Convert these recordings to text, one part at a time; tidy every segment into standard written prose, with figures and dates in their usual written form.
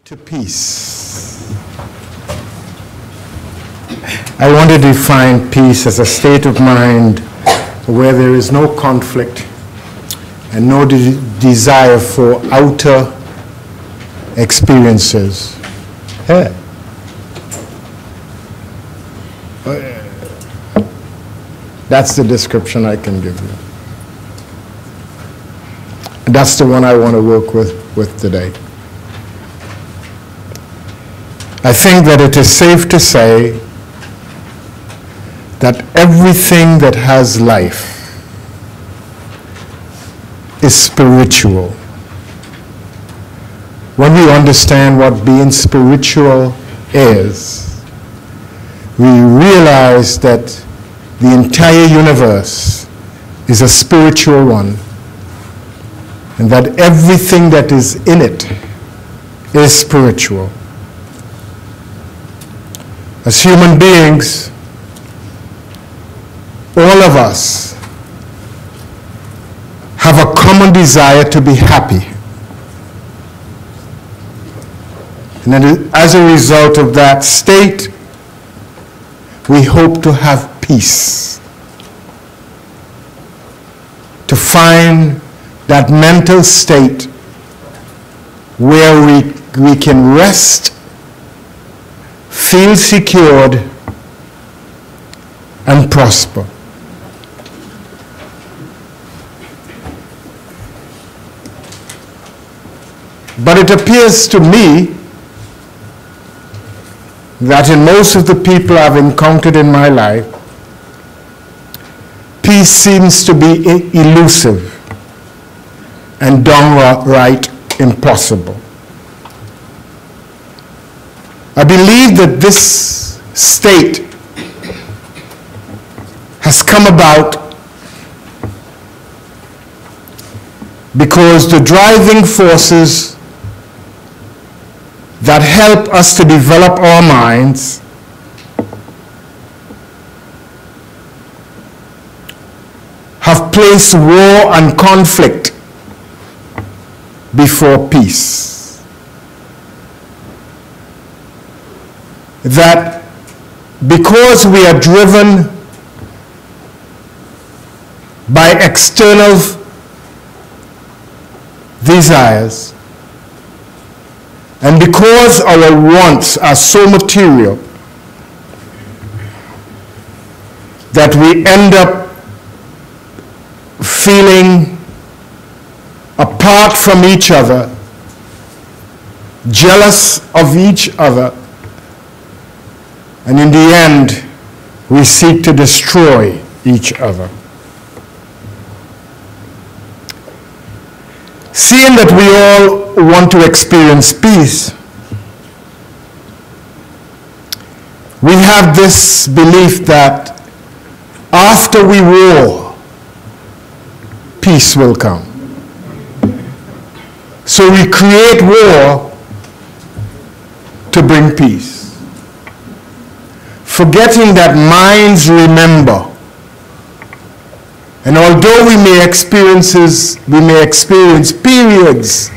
To peace. I want to define peace as a state of mind where there is no conflict and no desire for outer experiences. Hey. That's the description I can give you. That's the one I want to work with today. I think that it is safe to say that everything that has life is spiritual. When we understand what being spiritual is, we realize that the entire universe is a spiritual one, and that everything that is in it is spiritual. As human beings, all of us have a common desire to be happy. And then as a result of that state, we hope to have peace. To find that mental state where we can rest, feel secured, and prosper. But it appears to me that in most of the people I've encountered in my life, peace seems to be elusive and downright impossible. I believe that this state has come about because the driving forces that help us to develop our minds have placed war and conflict before peace. That because we are driven by external desires, and because our wants are so material that we end up feeling apart from each other, jealous of each other, and in the end, we seek to destroy each other. Seeing that we all want to experience peace, we have this belief that after we war, peace will come. So we create war to bring peace, forgetting that minds remember. And although we may experience periods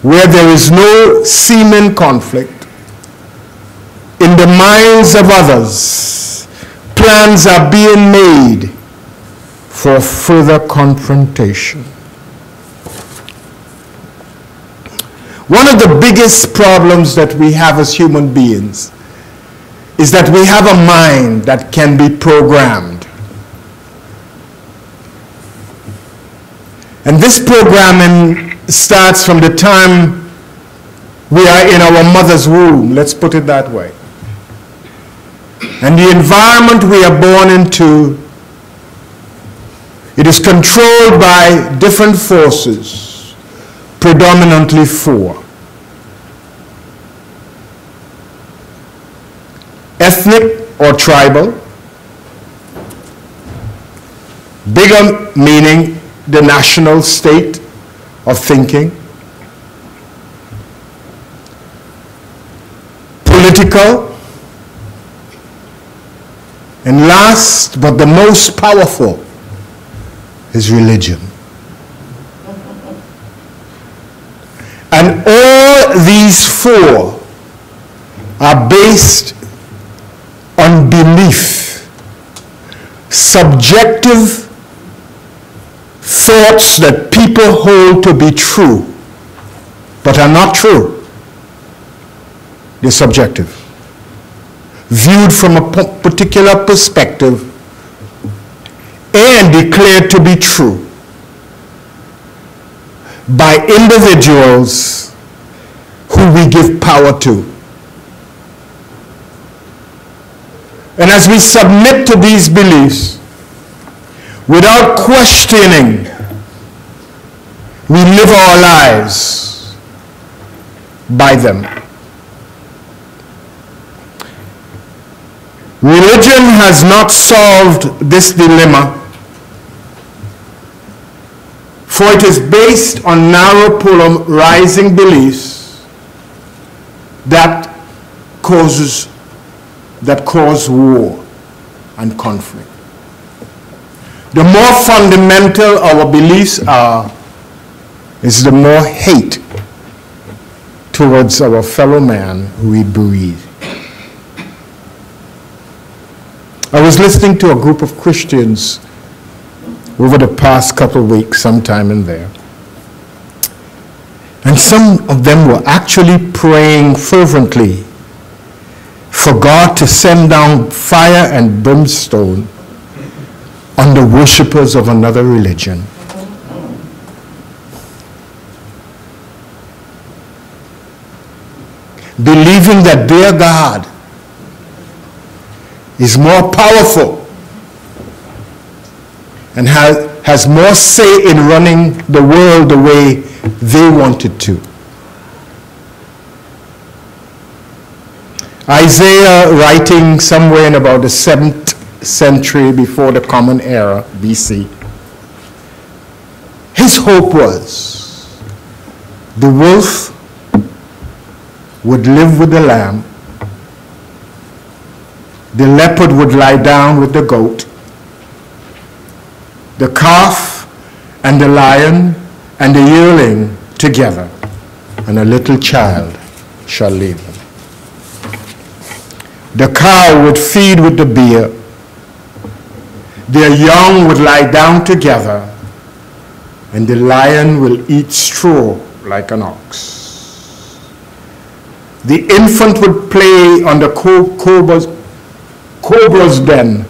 where there is no seeming conflict, in the minds of others, plans are being made for further confrontation. One of the biggest problems that we have as human beings is that we have a mind that can be programmed. And this programming starts from the time we are in our mother's womb, let's put it that way. And the environment we are born into, it is controlled by different forces, predominantly four. Ethnic or tribal, bigger meaning the national state of thinking, political, and last but the most powerful is religion. And all All these four are based on belief, subjective thoughts that people hold to be true, but are not true. They're subjective, viewed from a particular perspective and declared to be true by individuals who we give power to. And as we submit to these beliefs, without questioning, we live our lives by them. Religion has not solved this dilemma, for it is based on narrow polarizing beliefs that cause war and conflict. The more fundamental our beliefs are, is the more hate towards our fellow man we breed. I was listening to a group of Christians over the past couple of weeks, sometime in there. And some of them were actually praying fervently for God to send down fire and brimstone on the worshippers of another religion. Believing that their God is more powerful and has more say in running the world the way they want it to. Isaiah, writing somewhere in about the 7th century before the Common Era, BC, his hope was the wolf would live with the lamb, the leopard would lie down with the goat, the calf and the lion and the yearling together, and a little child shall lead them. The cow would feed with the bear, their young would lie down together, and the lion will eat straw like an ox. The infant would play on the cobra's den,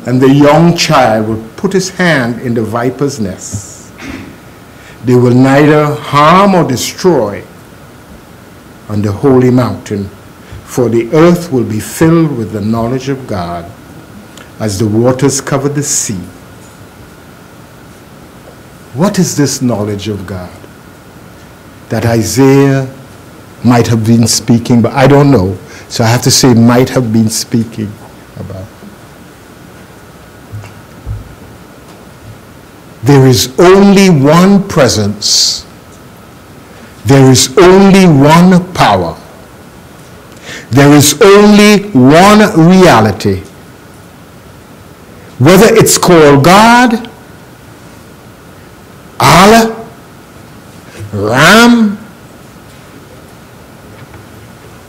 and the young child will put his hand in the viper's nest. They will neither harm or destroy on the holy mountain, for the earth will be filled with the knowledge of God as the waters cover the sea. What is this knowledge of God that Isaiah might have been speaking, but I don't know, so I have to say might have been speaking about? There is only one presence. There is only one power. There is only one reality. Whether it's called God, Allah, Ram,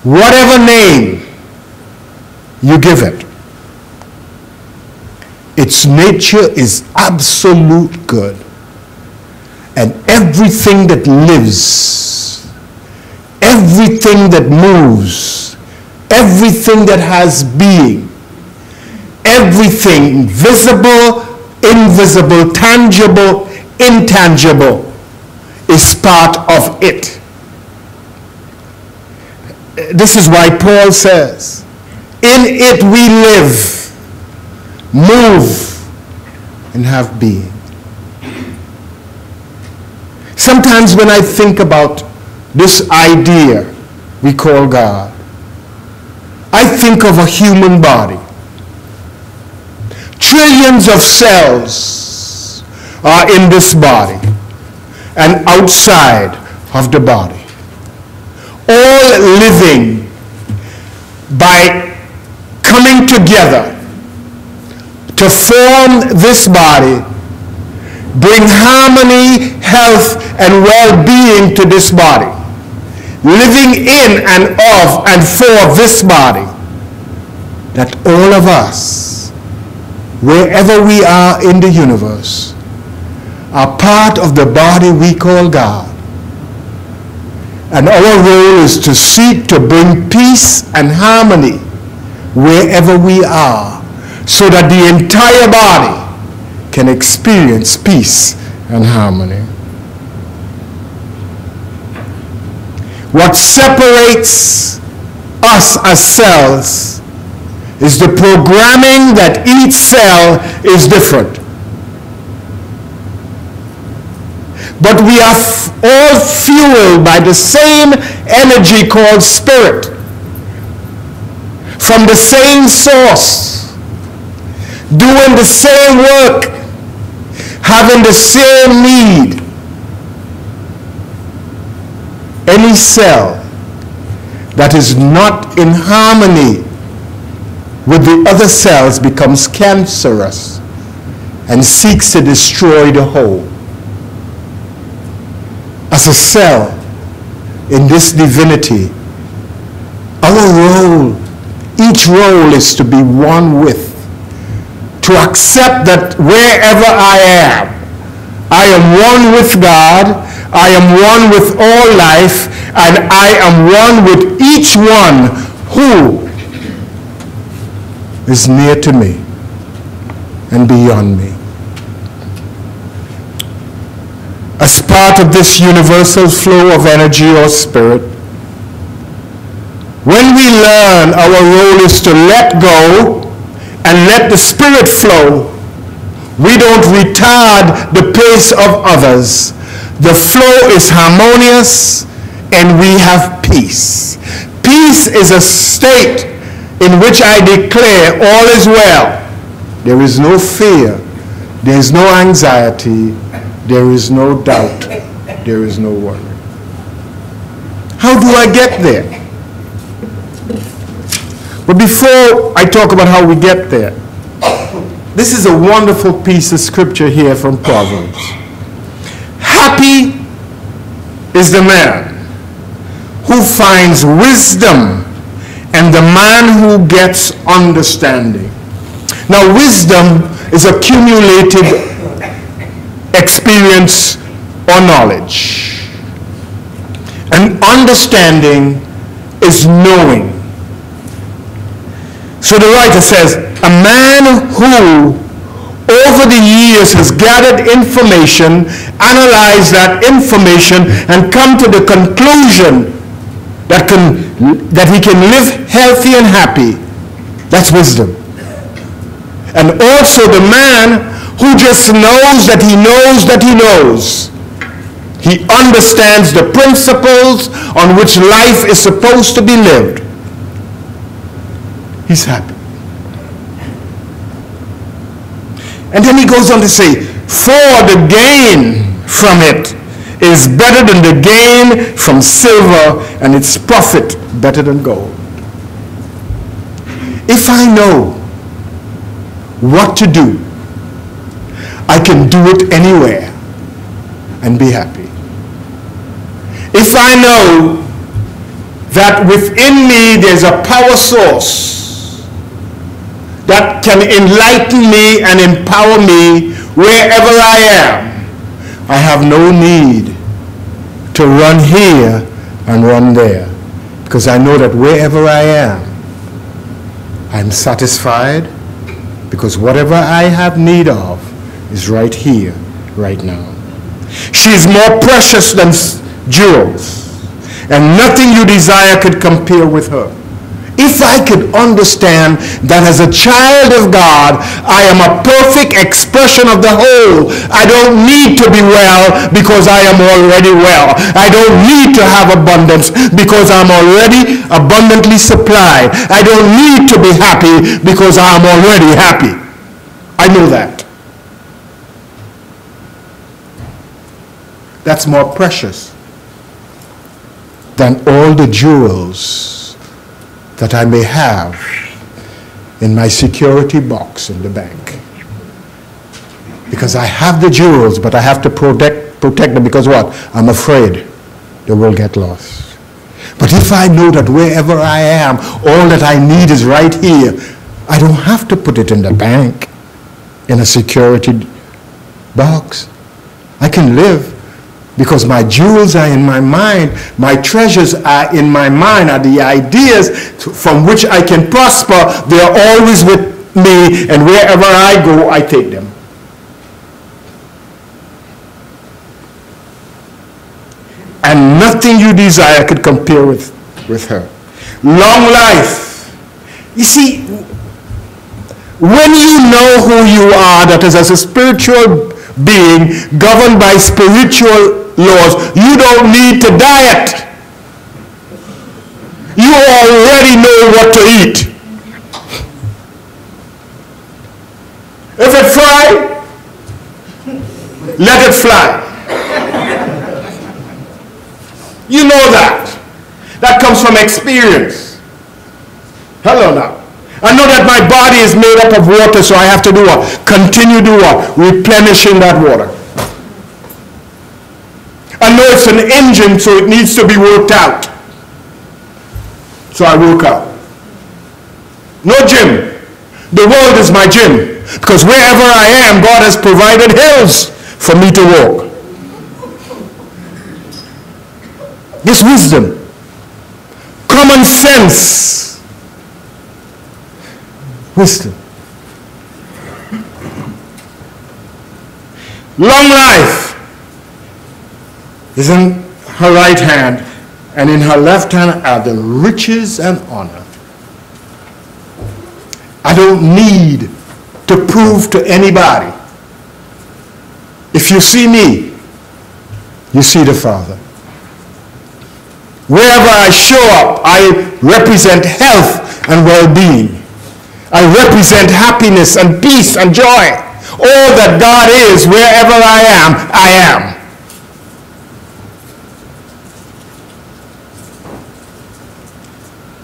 whatever name you give it, its nature is absolute good. And everything that lives, everything that moves, everything that has being, everything visible, invisible, tangible, intangible, is part of it. This is why Paul says, in it we live, move, and have being. Sometimes when I think about this idea we call God, I think of a human body. Trillions of cells are in this body and outside of the body, all living by coming together to form this body, bring harmony, health, and well-being to this body. living in and of and for this body, that all of us, wherever we are in the universe, are part of the body we call God. And our role is to seek to bring peace and harmony wherever we are, so that the entire body can experience peace and harmony. What separates us as cells is the programming that each cell is different. But we are all fueled by the same energy called spirit, from the same source, doing the same work, having the same need. Any cell that is not in harmony with the other cells becomes cancerous and seeks to destroy the whole. As a cell in this divinity, our role, each role is to be one with, to accept that wherever I am one with God, I am one with all life, and I am one with each one who is near to me and beyond me. As part of this universal flow of energy or spirit, when we learn our role is to let go and let the spirit flow, we don't retard the pace of others. The flow is harmonious and we have peace. Peace is a state in which I declare all is well. There is no fear. There is no anxiety. There is no doubt. There is no worry. How do I get there? But before I talk about how we get there, this is a wonderful piece of scripture here from Proverbs. Happy is the man who finds wisdom and the man who gets understanding. Now, wisdom is accumulated experience or knowledge. And understanding is knowing. So the writer says, a man who over the years has gathered information, analyzed that information, and come to the conclusion that he can live healthy and happy. That's wisdom. And also the man who just knows that he knows that he knows. He understands the principles on which life is supposed to be lived. He's happy. And then he goes on to say, for the gain from it is better than the gain from silver, and its profit better than gold. If I know what to do, I can do it anywhere and be happy. If I know that within me there's a power source that can enlighten me and empower me wherever I am, I have no need to run here and run there, because I know that wherever I am, I'm satisfied, because whatever I have need of is right here, right now. She is more precious than jewels, and nothing you desire could compare with her. If I could understand that as a child of God, I am a perfect expression of the whole. I don't need to be well because I am already well. I don't need to have abundance because I'm already abundantly supplied. I don't need to be happy because I'm already happy. I know that. That's more precious than all the jewels that I may have in my security box in the bank. Because I have the jewels, but I have to protect them, because what? I'm afraid they will get lost. But if I know that wherever I am, all that I need is right here, I don't have to put it in the bank, in a security box. I can live because my jewels are in my mind, my treasures are in my mind, are the ideas from which I can prosper. They are always with me, and wherever I go, I take them. And nothing you desire could compare with her. Long life. You see, when you know who you are, that is as a spiritual being governed by spiritual laws, you don't need to diet. You already know what to eat. If it fly, let it fly. You know that. That comes from experience. Hello now. I know that my body is made up of water, so I have to do what? Continue to do what? Replenishing that water. I know it's an engine, so it needs to be worked out. So I work out. No gym. The world is my gym. Because wherever I am, God has provided hills for me to walk. This wisdom, common sense, wisdom. Long life is in her right hand, and in her left hand are the riches and honor. I don't need to prove to anybody. If you see me, you see the Father. Wherever I show up, I represent health and well-being. I represent happiness and peace and joy. All that God is, wherever I am, I am.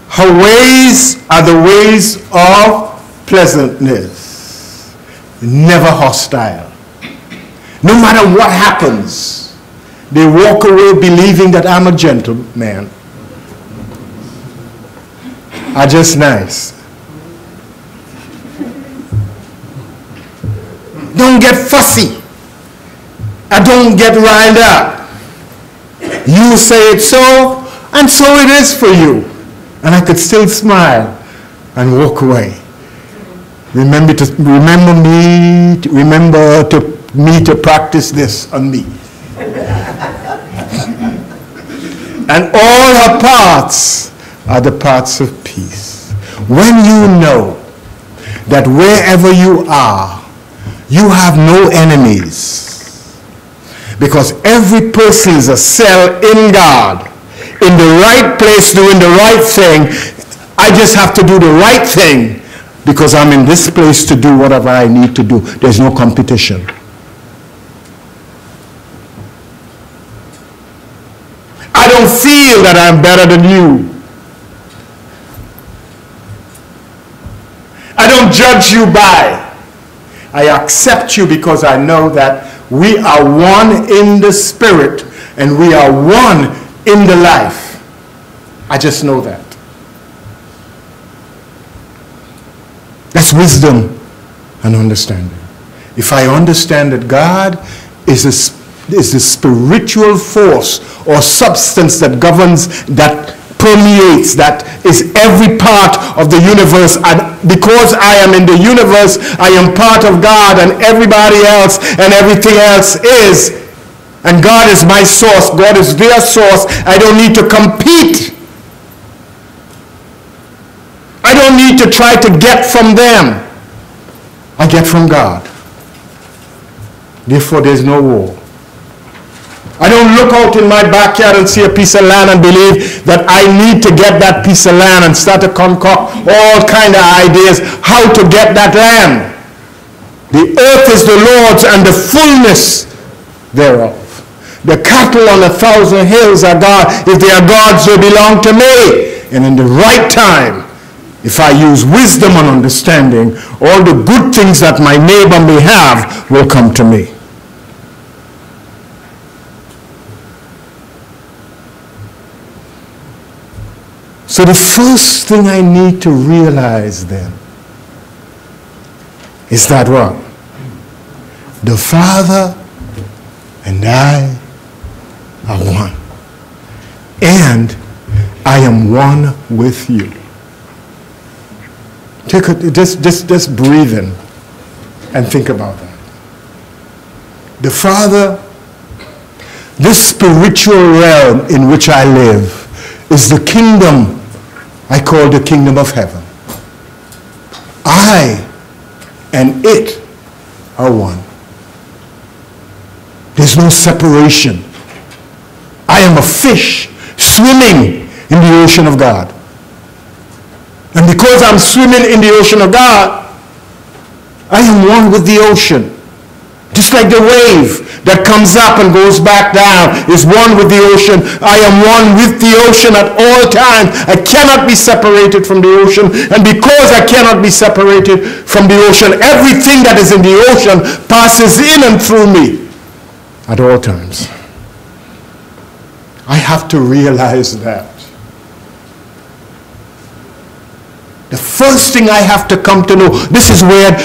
Her ways are the ways of pleasantness, never hostile. No matter what happens, they walk away believing that I'm a gentleman. I'm just nice. Don't get fussy. I don't get riled up. You say it so, and so it is for you. And I could still smile and walk away. Remember me to practice this on me. And all her paths are the paths of peace. When you know that wherever you are, you have no enemies, because every person is a cell in God, in the right place, doing the right thing. I just have to do the right thing because I'm in this place to do whatever I need to do. There's no competition. I don't feel that I'm better than you. I don't judge you by. I accept you because I know that we are one in the spirit and we are one in the life. I just know that. That's wisdom and understanding. If I understand that God is the spiritual force or substance that governs, that permeates, that is every part of the universe, and because I am in the universe, I am part of God, and everybody else and everything else is, and God is my source, God is their source. I don't need to compete. I don't need to try to get from them. I get from God. Therefore, there's no war. I don't look out in my backyard and see a piece of land and believe that I need to get that piece of land and start to concoct all kind of ideas how to get that land. The earth is the Lord's and the fullness thereof. The cattle on 1,000 hills are God. If they are God's, they belong to me. And in the right time, if I use wisdom and understanding, all the good things that my neighbor may have will come to me. So the first thing I need to realize then is that what? The Father and I are one. And I am one with you. Just breathe in and think about that. The Father, this spiritual realm in which I live, is the kingdom I call the kingdom of heaven. I and it are one. There's no separation. I am a fish swimming in the ocean of God. And because I'm swimming in the ocean of God, I am one with the ocean. Just like the wave that comes up and goes back down is one with the ocean. I am one with the ocean at all times. I cannot be separated from the ocean. And because I cannot be separated from the ocean, everything that is in the ocean passes in and through me at all times. I have to realize that. The first thing I have to come to know, this is where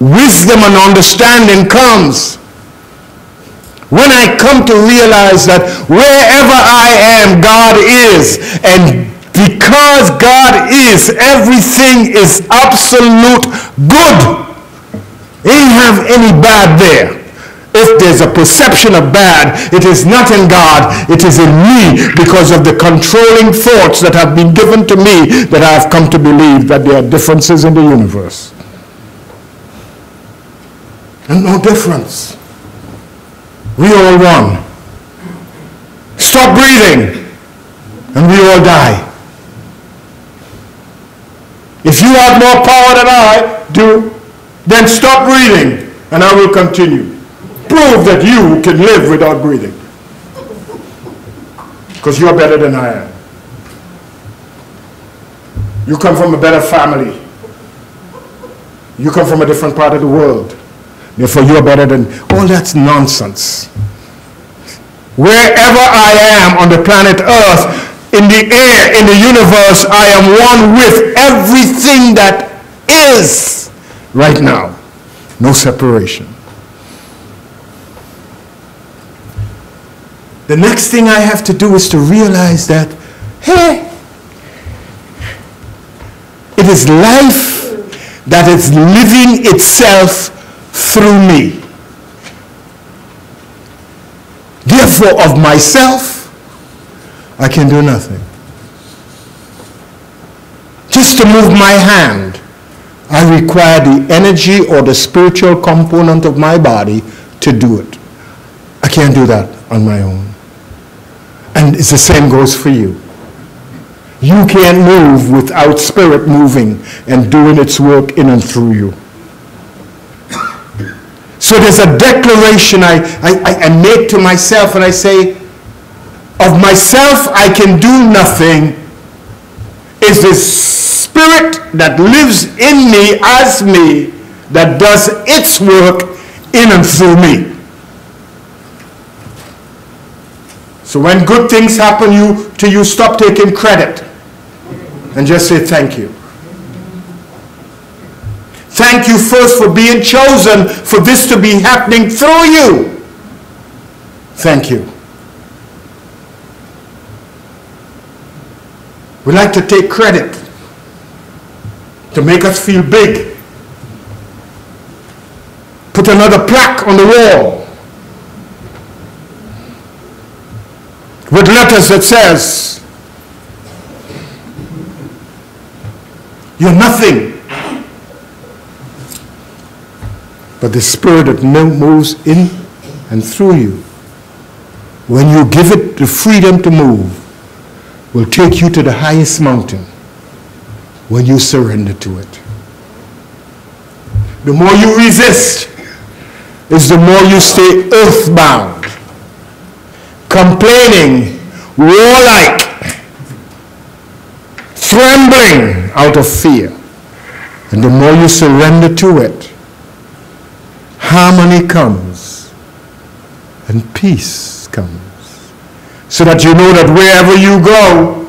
wisdom and understanding comes. When I come to realize that wherever I am, God is. And because God is, everything is absolute good. Ain't have any bad there. If there's a perception of bad, it is not in God, it is in me because of the controlling thoughts that have been given to me that I have come to believe that there are differences in the universe. And no difference. We all one. Stop breathing and we all die. If you have more power than I do, then stop breathing and I will continue. Prove that you can live without breathing. Because you're better than I am. You come from a better family. You come from a different part of the world. Therefore you're better than... All that's nonsense. Wherever I am on the planet Earth, in the air, in the universe, I am one with everything that is right now. No separation. The next thing I have to do is to realize that, hey, it is life that is living itself through me. Therefore, of myself, I can do nothing. Just to move my hand, I require the energy or the spiritual component of my body to do it. I can't do that on my own. And it's the same goes for you. You can't move without spirit moving and doing its work in and through you. So there's a declaration I make to myself, and I say, of myself I can do nothing. It's the spirit that lives in me as me that does its work in and through me. So when good things happen to you, stop taking credit and just say thank you. Thank you first for being chosen for this to be happening through you. Thank you. We like to take credit to make us feel big. Put another plaque on the wall with letters that says, you're nothing. But the spirit that moves in and through you, when you give it the freedom to move, will take you to the highest mountain when you surrender to it. The more you resist is the more you stay earthbound, complaining, warlike, trembling out of fear. And the more you surrender to it, harmony comes and peace comes. So that you know that wherever you go,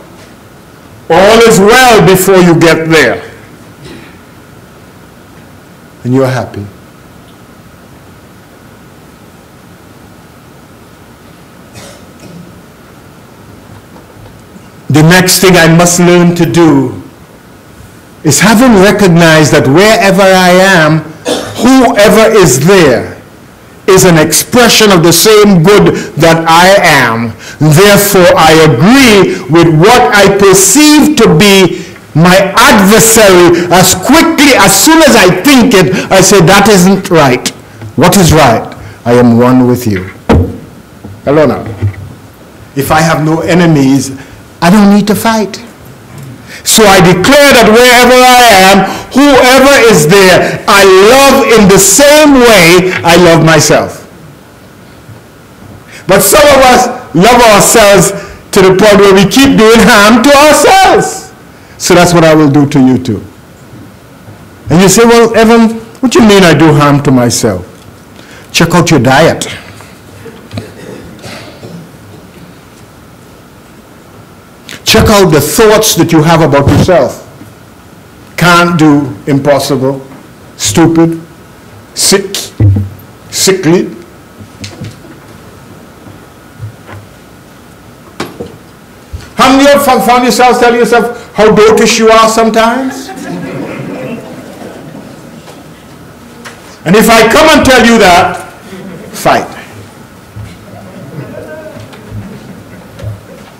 All is well before you get there. And you're happy. The next thing I must learn to do is, having recognized that wherever I am, whoever is there is an expression of the same good that I am. Therefore, I agree with what I perceive to be my adversary as quickly, as soon as I think it, I say, that isn't right. What is right? I am one with you. Hello now. If I have no enemies, I don't need to fight. So I declare that wherever I am, whoever is there, I love in the same way I love myself. But some of us love ourselves to the point where we keep doing harm to ourselves. So that's what I will do to you too. And you say, well, Evan, what do you mean I do harm to myself? Check out your diet. Check out the thoughts that you have about yourself. Can't do, impossible, stupid, sick, sickly. How many of you have found yourselves telling yourself how dotish you are sometimes? And if I come and tell you that, fight.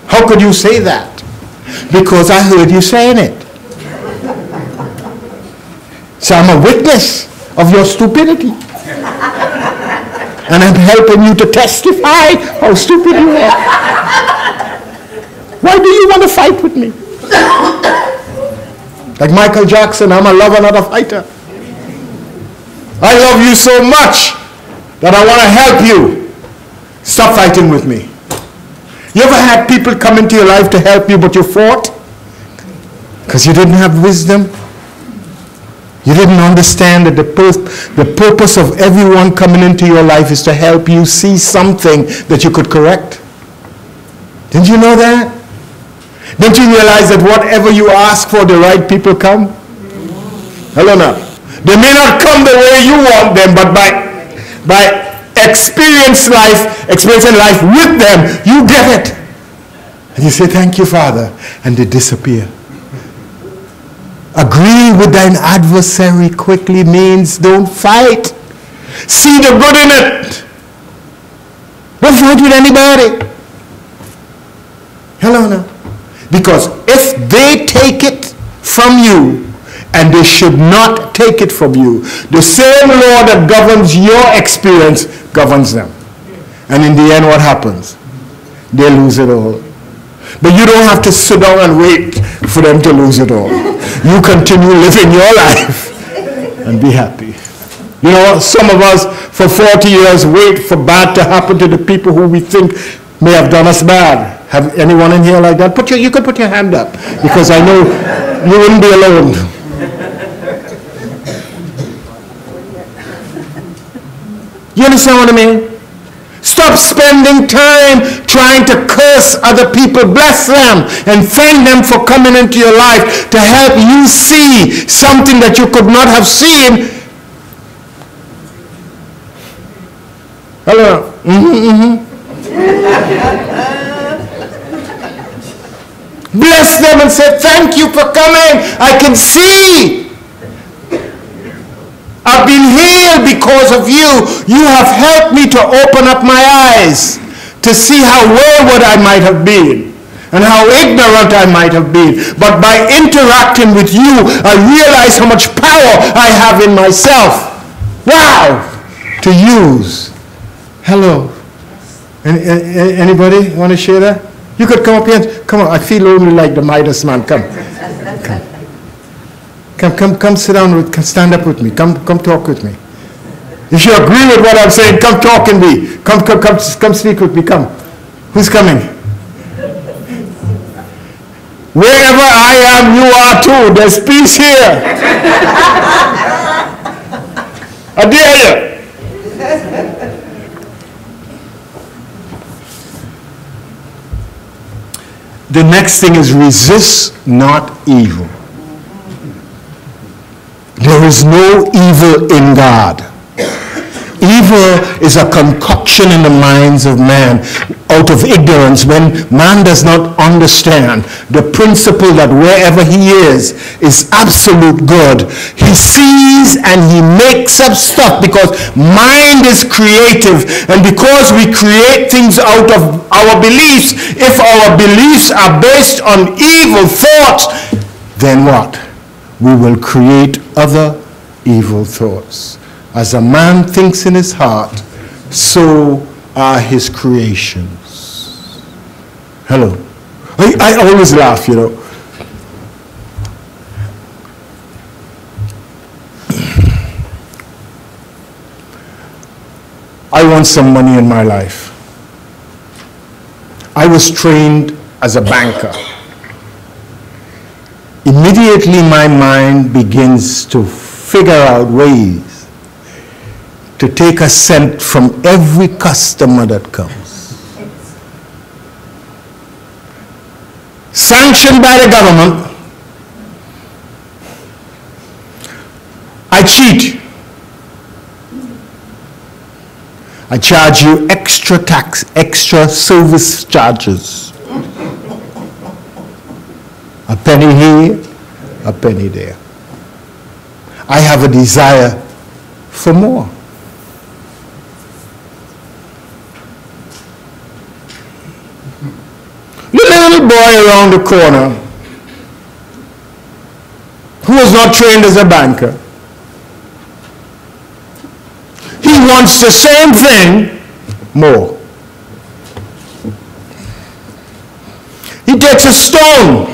How could you say that? Because I heard you saying it. So I'm a witness of your stupidity. And I'm helping you to testify how stupid you are. Why do you want to fight with me? Like Michael Jackson, I'm a lover, not a fighter. I love you so much that I want to help you. Stop fighting with me. You ever had people come into your life to help you, but you fought? Because you didn't have wisdom? You didn't understand that the purpose of everyone coming into your life is to help you see something that you could correct? Didn't you know that? Don't you realize that whatever you ask for, the right people come? Hello now. They may not come the way you want them, but by experiencing life with them, you get it. And you say, thank you, Father, and they disappear. Agree with thine adversary quickly means don't fight. See the good in it. Don't fight with anybody. Hello now. Because if they take it from you, and they should not take it from you, the same law that governs your experience governs them. And in the end, what happens? They lose it all. But you don't have to sit down and wait for them to lose it all. You continue living your life and be happy. You know, some of us for 40 years wait for bad to happen to the people who we think may have done us bad. Have anyone in here like that? You could put your hand up, because I know you wouldn't be alone. You understand what I mean? Stop spending time trying to curse other people. Bless them and thank them for coming into your life to help you see something that you could not have seen. Hello. Bless them and say, thank you for coming. I can see. I've been healed because of you. You have helped me to open up my eyes to see how wayward I might have been and how ignorant I might have been. But by interacting with you, I realize how much power I have in myself. Wow! To use. Hello. Anybody want to share that? You could come up here. Come on. I feel only like the Midas man. Come. Come sit down, stand up with me. Come talk with me. If you agree with what I'm saying, come talk and me. Come speak with me. Come. Who's coming? Wherever I am, you are too. There's peace here. I dare you. The next thing is resist not evil. There is no evil in God. Evil is a concoction in the minds of man out of ignorance when man does not understand the principle that wherever he is absolute good. He sees and he makes up stuff because mind is creative, and because we create things out of our beliefs, if our beliefs are based on evil thoughts, then what? We will create other evil thoughts. As a man thinks in his heart, so are his creations. Hello. I always laugh, you know. I want some money in my life. I was trained as a banker. Immediately my mind begins to figure out ways to take a cent from every customer that comes. Sanctioned by the government, I cheat. I charge you extra tax, extra service charges. A penny here, a penny there. I have a desire for more. The little boy around the corner who was not trained as a banker, he wants the same thing more. He takes a stone,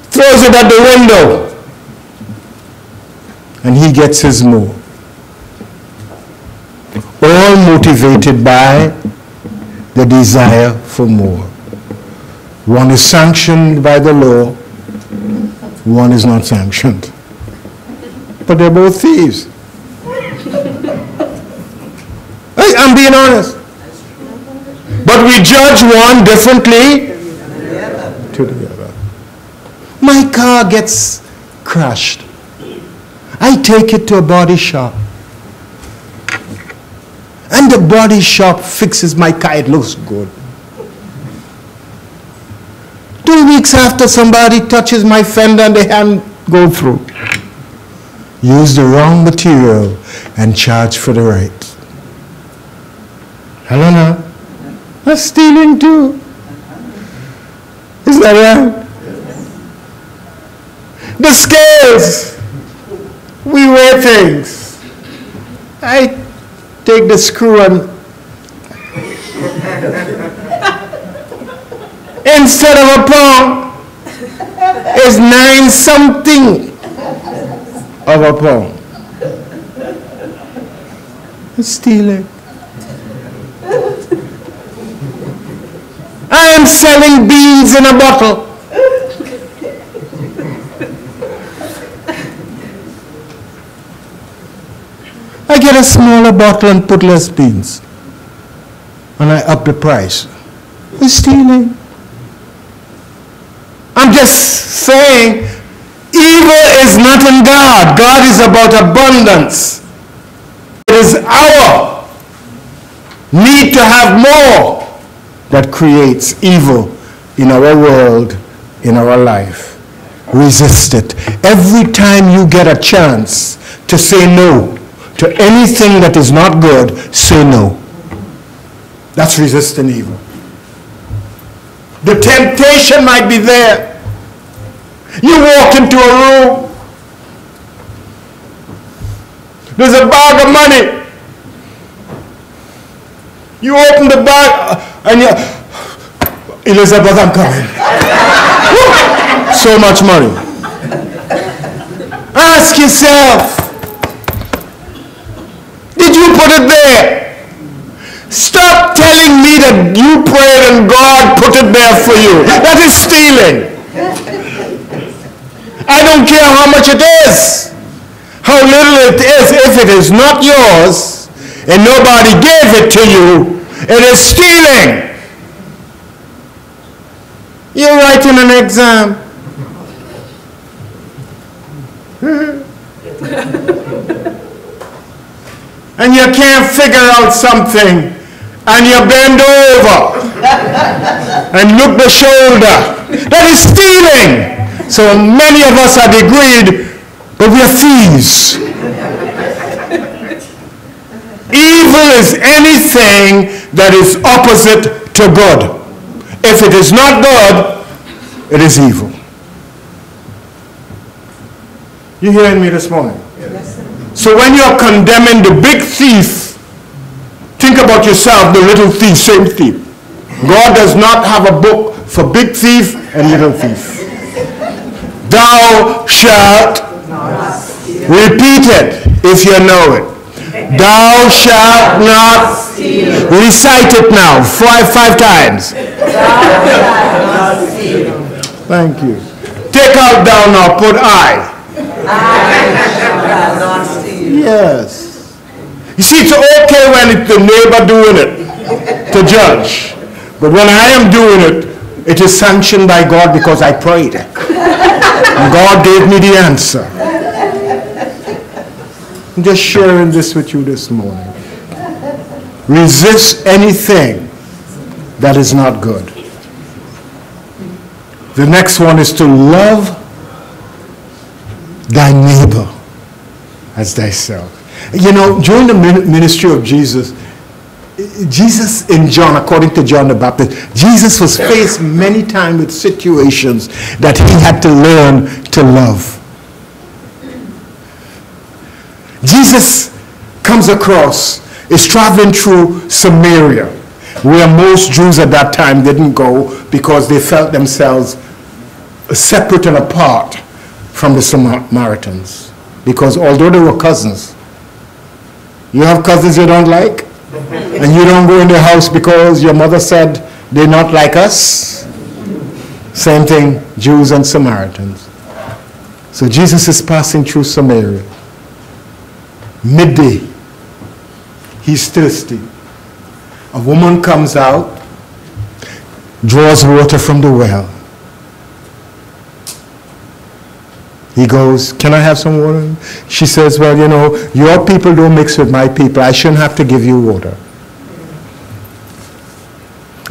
throws it at the window, and he gets his more. All motivated by the desire for more. One is sanctioned by the law, one is not sanctioned. But they're both thieves. I'm being honest. But we judge one differently to the other. My car gets crashed. I take it to a body shop. And the body shop fixes my car. It looks good. 2 weeks after, somebody touches my fender and they can't go through. Use the wrong material and charge for the right. Hello now. That's stealing too. Is that right? The scales. We weigh things. I take the screw and instead of a pound, it's 9 something of a pound. It's stealing. I am selling beans in a bottle. I get a smaller bottle and put less beans. And I up the price. It's stealing. I'm just saying, evil is not in God. God is about abundance. It is our need to have more that creates evil in our world, in our life. Resist it. Every time you get a chance to say no to anything that is not good, say no. That's resisting evil. The temptation might be there. You walk into a room. There's a bag of money. You open the bag and you, Elizabeth, I'm coming. So much money. Ask yourself, did you put it there? Stop telling me that you prayed and God put it there for you. That is stealing. I don't care how much it is, how little it is. If it is not yours and nobody gave it to you, it is stealing. You're writing an exam. And you can't figure out something, and you bend over and look the shoulder. That is stealing. So many of us are degreed, but we are thieves. Evil is anything that is opposite to good. If it is not good, it is evil. You hearing me this morning? Yes, sir. So when you're condemning the big thief, think about yourself, the little thief, same thief. God does not have a book for big thief and little thief. Thou shalt not steal. Repeat it if you know it. Thou shalt not steal. Recite it now, five times. Thou shalt not steal. Thank you. Take out thou now, put I. I shall not steal. Yes. You see, it's okay when it's the neighbor doing it to judge. But when I am doing it, it is sanctioned by God because I prayed. And God gave me the answer. I'm just sharing this with you this morning. Resist anything that is not good. The next one is to love thy neighbor as thyself. You know, during the ministry of Jesus in John, according to John the Baptist, Jesus was faced many times with situations that he had to learn to love. Jesus comes across, is traveling through Samaria, where most Jews at that time didn't go because they felt themselves separate and apart from the Samaritans. Because although they were cousins, you have cousins you don't like, and you don't go in their house because your mother said they're not like us. Same thing, Jews and Samaritans. So Jesus is passing through Samaria. Midday, he's thirsty. A woman comes out, draws water from the well. He goes, can I have some water? She says, well, you know, your people don't mix with my people. I shouldn't have to give you water.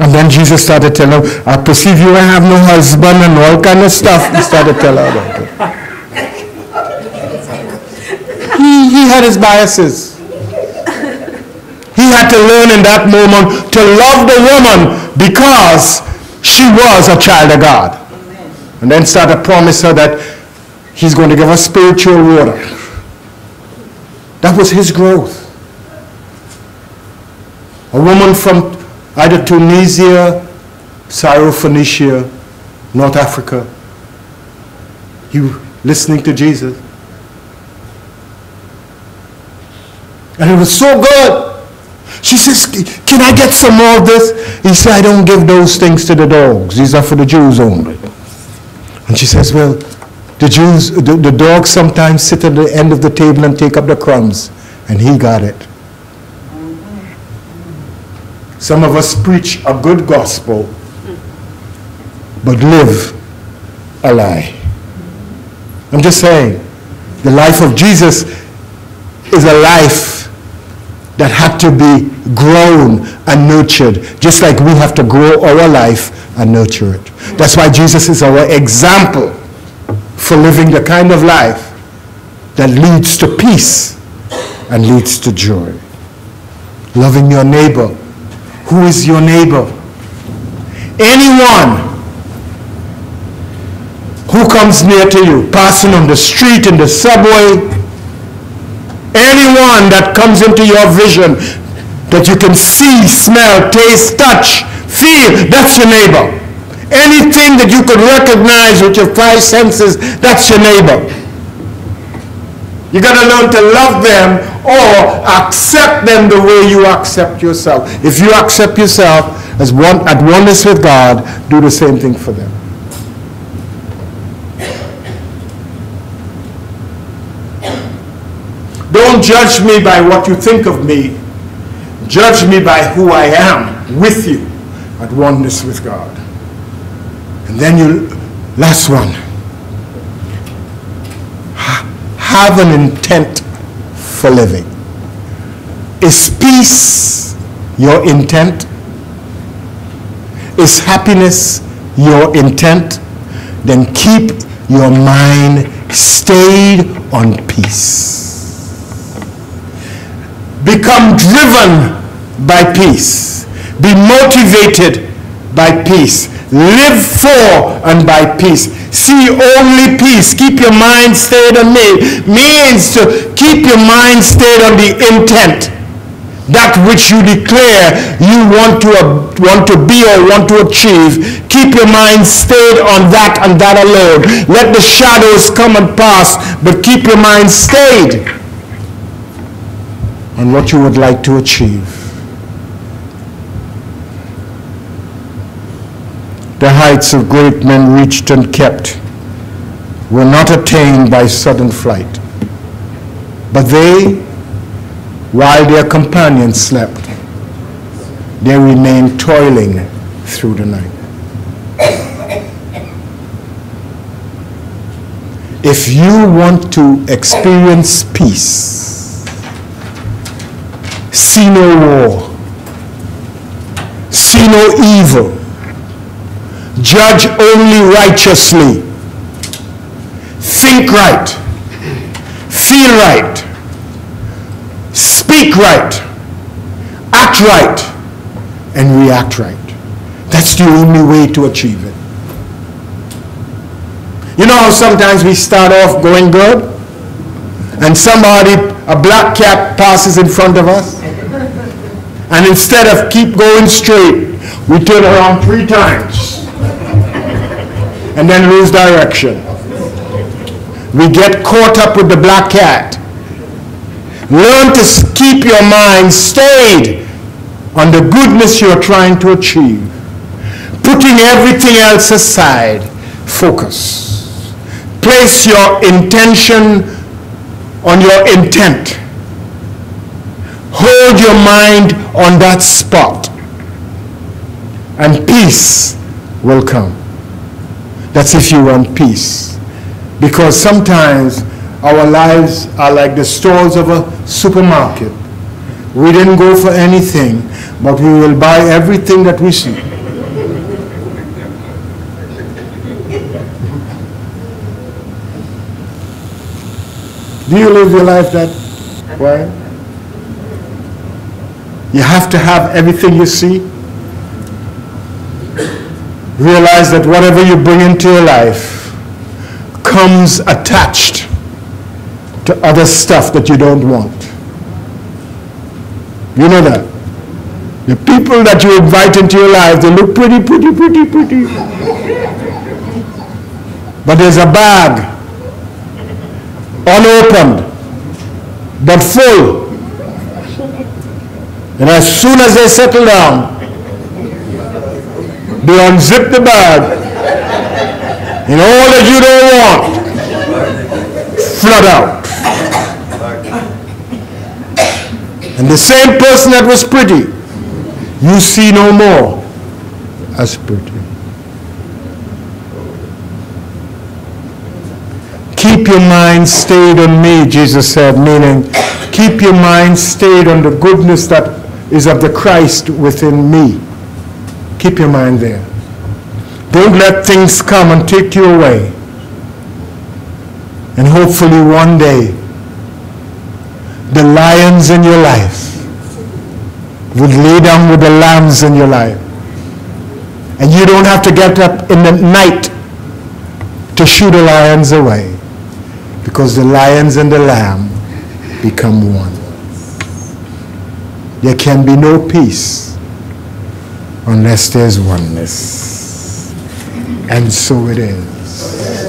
And then Jesus started telling her, I perceive you have no husband and all kind of stuff. He started telling her about it. He had his biases. He had to learn in that moment to love the woman because she was a child of God. And then started to promise her that he's going to give her spiritual water. That was his growth. A woman from either Tunisia, Syrophoenicia, North Africa. You listening to Jesus. And it was so good. She says, can I get some more of this? He said, I don't give those things to the dogs. These are for the Jews only. And she says, well, the dogs sometimes sit at the end of the table and take up the crumbs. And he got it. Some of us preach a good gospel, but live a lie. I'm just saying, the life of Jesus is a life that had to be grown and nurtured, just like we have to grow our life and nurture it. That's why Jesus is our example for living the kind of life that leads to peace and leads to joy. Loving your neighbor. Who is your neighbor? Anyone who comes near to you, passing on the street, in the subway, anyone that comes into your vision that you can see, smell, taste, touch, feel, that's your neighbor. Anything that you could recognize with your five senses, that's your neighbor. You got to learn to love them or accept them the way you accept yourself. If you accept yourself as one at oneness with God, do the same thing for them. Don't judge me by what you think of me. Judge me by who I am with you at oneness with God. And then last one. Have an intent for living. Is peace your intent? Is happiness your intent? Then keep your mind stayed on peace. Become driven by peace. Be motivated by peace. Live for and by peace. See only peace. Keep your mind stayed on me. Means to keep your mind stayed on the intent. That which you declare you want to be or want to achieve. Keep your mind stayed on that and that alone. Let the shadows come and pass, but keep your mind stayed on what you would like to achieve. The heights of great men reached and kept were not attained by sudden flight, but they, while their companions slept, they remained toiling through the night. If you want to experience peace, see no war, see no evil, judge only righteously, think right, feel right, speak right, act right, and react right. That's the only way to achieve it. You know how sometimes we start off going good, and somebody, a black cat, passes in front of us, and instead of keep going straight, we turn around 3 times and then lose direction. We get caught up with the black cat. Learn to keep your mind stayed on the goodness you're trying to achieve. Putting everything else aside, focus. Place your intention on your intent. Hold your mind on that spot, and peace will come. That's if you want peace. Because sometimes our lives are like the stalls of a supermarket. We didn't go for anything, but we will buy everything that we see. Do you live your life that way? You have to have everything you see. Realize that whatever you bring into your life comes attached to other stuff that you don't want. You know that? The people that you invite into your life, they look pretty. But there's a bag, unopened, but full. And as soon as they settle down, they unzip the bag, and all that you don't want, flood out. And the same person that was pretty, you see no more as pretty. Keep your mind stayed on me, Jesus said, meaning keep your mind stayed on the goodness that is of the Christ within me. Keep your mind there. Don't let things come and take you away. And hopefully one day, the lions in your life would lay down with the lambs in your life. And you don't have to get up in the night to shoo the lions away, because the lions and the lamb become one. There can be no peace unless there's oneness. And so it is.